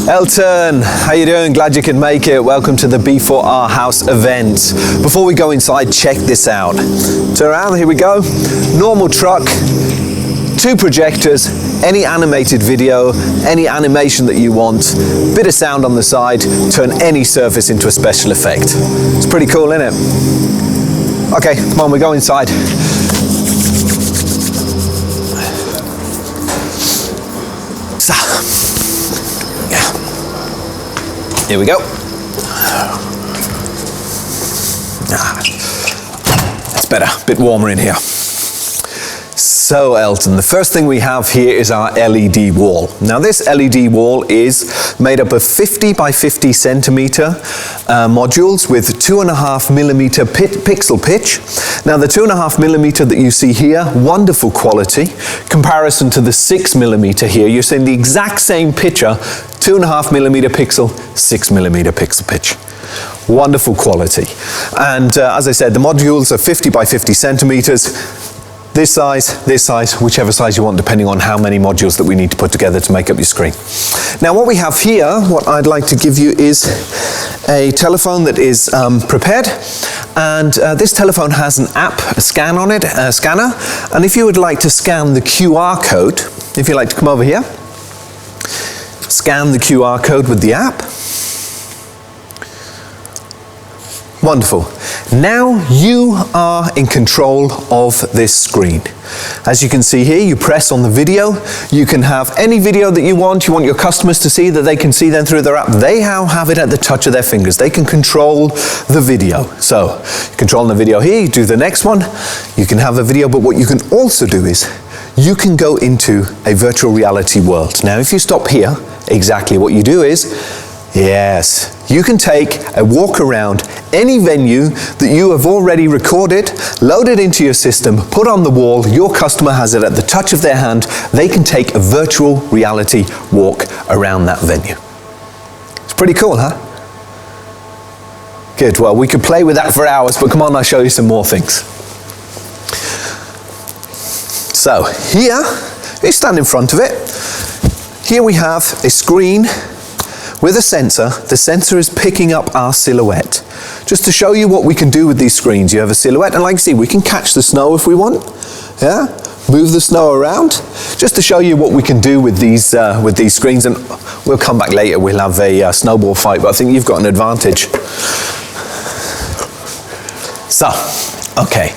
Elton, how you doing? Glad you can make it. Welcome to the B4R house event. Before we go inside, check this out. Turn around, here we go. Normal truck, 2 projectors, any animated video, any animation that you want, bit of sound on the side, turn any surface into a special effect. It's pretty cool, isn't it? Okay, come on, we go inside. So, yeah. Here we go. That's better, a bit warmer in here. So Elton, the first thing we have here is our LED wall. Now this LED wall is made up of 50 by 50 centimeter modules with 2.5mm pixel pitch. Now the 2.5mm that you see here, wonderful quality. Comparison to the 6mm here, you're seeing the exact same picture, 2.5mm pixel, 6mm pixel pitch. Wonderful quality. And as I said, the modules are 50 by 50 centimeters. This size, whichever size you want, depending on how many modules that we need to put together to make up your screen. Now what we have here, what I'd like to give you is a telephone that is prepared, and this telephone has an app, a scanner, and if you would like to scan the QR code, if you'd like to come over here, scan the QR code with the app. Wonderful. Now you are in control of this screen. As you can see here, you press on the video. You can have any video that you want your customers to see, that they can see then through their app. They now have it at the touch of their fingers. They can control the video. So, controlling the video here, you do the next one. You can have a video, but what you can also do is, you can go into a virtual reality world. Now if you stop here, exactly what you do is, yes, you can take a walk around any venue that you have already recorded, load it into your system, put on the wall, your customer has it at the touch of their hand, they can take a virtual reality walk around that venue. It's pretty cool, huh? Good, well we could play with that for hours, but come on, I'll show you some more things. So here, you stand in front of it, here we have a screen with a sensor. The sensor is picking up our silhouette. Just to show you what we can do with these screens, you have a silhouette, and like you see, we can catch the snow if we want. Yeah, move the snow around. Just to show you what we can do with these screens, and we'll come back later. We'll have a snowball fight, but I think you've got an advantage. So, okay.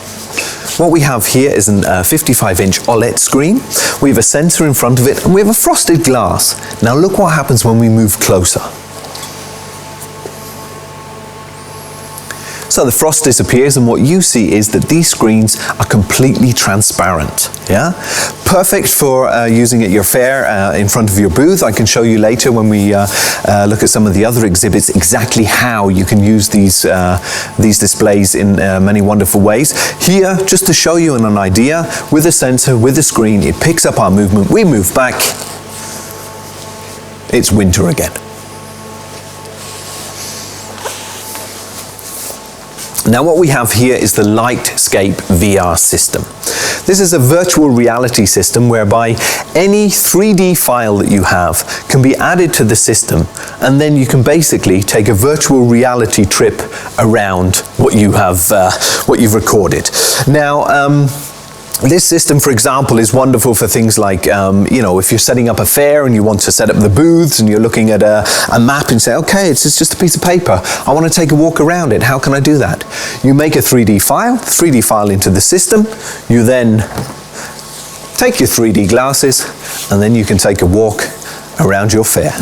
What we have here is a 55-inch OLED screen. We have a sensor in front of it, and we have a frosted glass. Now look what happens when we move closer. So the frost disappears, and what you see is that these screens are completely transparent. Yeah, perfect for using at your fair in front of your booth. I can show you later when we look at some of the other exhibits exactly how you can use these displays in many wonderful ways. Here, just to show you an idea, with a sensor, with a screen, it picks up our movement. We move back. It's winter again. Now what we have here is the Lightscape VR system. This is a virtual reality system whereby any 3D file that you have can be added to the system, and then you can basically take a virtual reality trip around what you have, what you've recorded. Now, this system, for example, is wonderful for things like, you know, if you're setting up a fair and you want to set up the booths and you're looking at a map and say, okay, it's just a piece of paper. I want to take a walk around it. How can I do that? You make a 3D file into the system. You then take your 3D glasses, and then you can take a walk around your fair.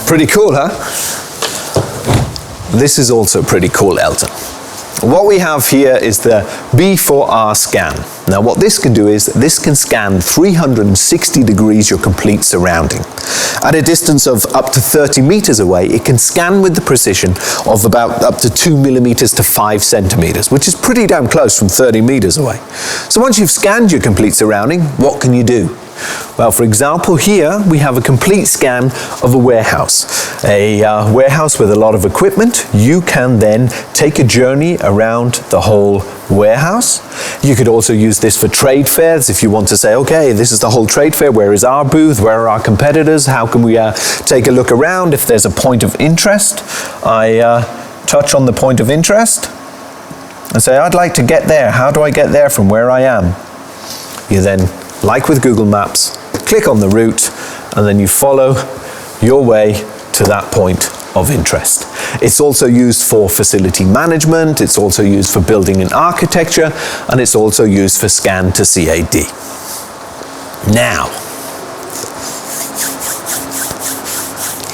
Pretty cool, huh? This is also pretty cool, Elton. What we have here is the B4R scan. Now what this can do is, this can scan 360 degrees your complete surrounding. At a distance of up to 30 meters away, it can scan with the precision of about up to 2 millimeters to 5 centimeters, which is pretty damn close from 30 meters away. So once you've scanned your complete surrounding, what can you do? Well, for example, here we have a complete scan of a warehouse. A warehouse with a lot of equipment. You can then take a journey around the whole warehouse. You could also use this for trade fairs if you want to say, okay, this is the whole trade fair. Where is our booth? Where are our competitors? How can we take a look around? If there's a point of interest, I touch on the point of interest and say, I'd like to get there. How do I get there from where I am? You then, like with Google Maps, click on the route and then you follow your way to that point of interest. It's also used for facility management, it's also used for building and architecture, and it's also used for scan to CAD. Now,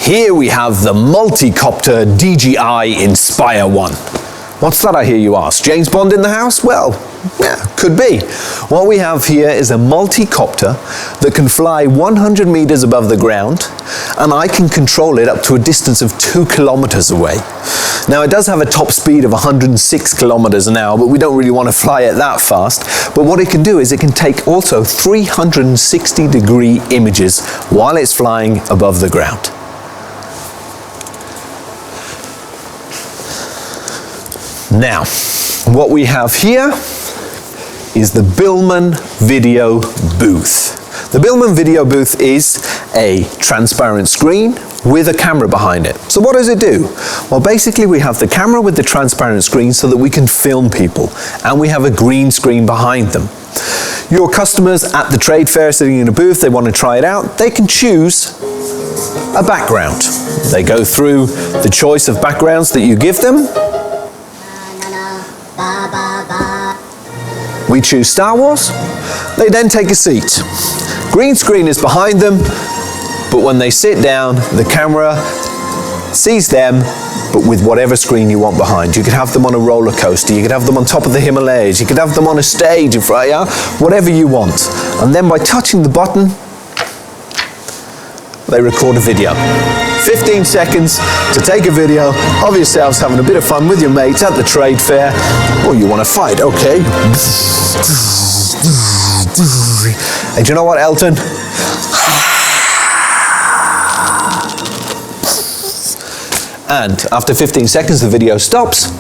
here we have the multi-copter DJI Inspire 1. What's that, I hear you ask? James Bond in the house? Well, yeah, could be. What we have here is a multi-copter that can fly 100 meters above the ground, and I can control it up to a distance of 2 kilometers away. Now, it does have a top speed of 106 kilometers an hour, but we don't really want to fly it that fast. But what it can do is it can take also 360-degree images while it's flying above the ground. Now, what we have here is the Billmann Video Booth. The Billmann Video Booth is a transparent screen with a camera behind it. So what does it do? Well, basically we have the camera with the transparent screen so that we can film people, and we have a green screen behind them. Your customers at the trade fair sitting in a booth, they want to try it out, they can choose a background. They go through the choice of backgrounds that you give them. We choose Star Wars. They then take a seat. Green screen is behind them, but when they sit down, the camera sees them, but with whatever screen you want behind. You could have them on a roller coaster, you could have them on top of the Himalayas, you could have them on a stage in front, yeah? Whatever you want. And then by touching the button, they record a video. 15 seconds to take a video of yourselves having a bit of fun with your mates at the trade fair. Or you want to fight, okay. And do you know what, Elton? And after 15 seconds, the video stops.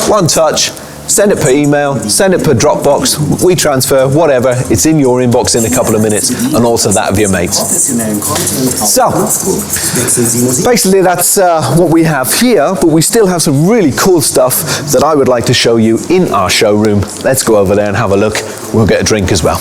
One touch. Send it per email, send it per Dropbox, WeTransfer, whatever. It's in your inbox in a couple of minutes, and also that of your mates. So, basically that's what we have here, but we still have some really cool stuff that I would like to show you in our showroom. Let's go over there and have a look. We'll get a drink as well.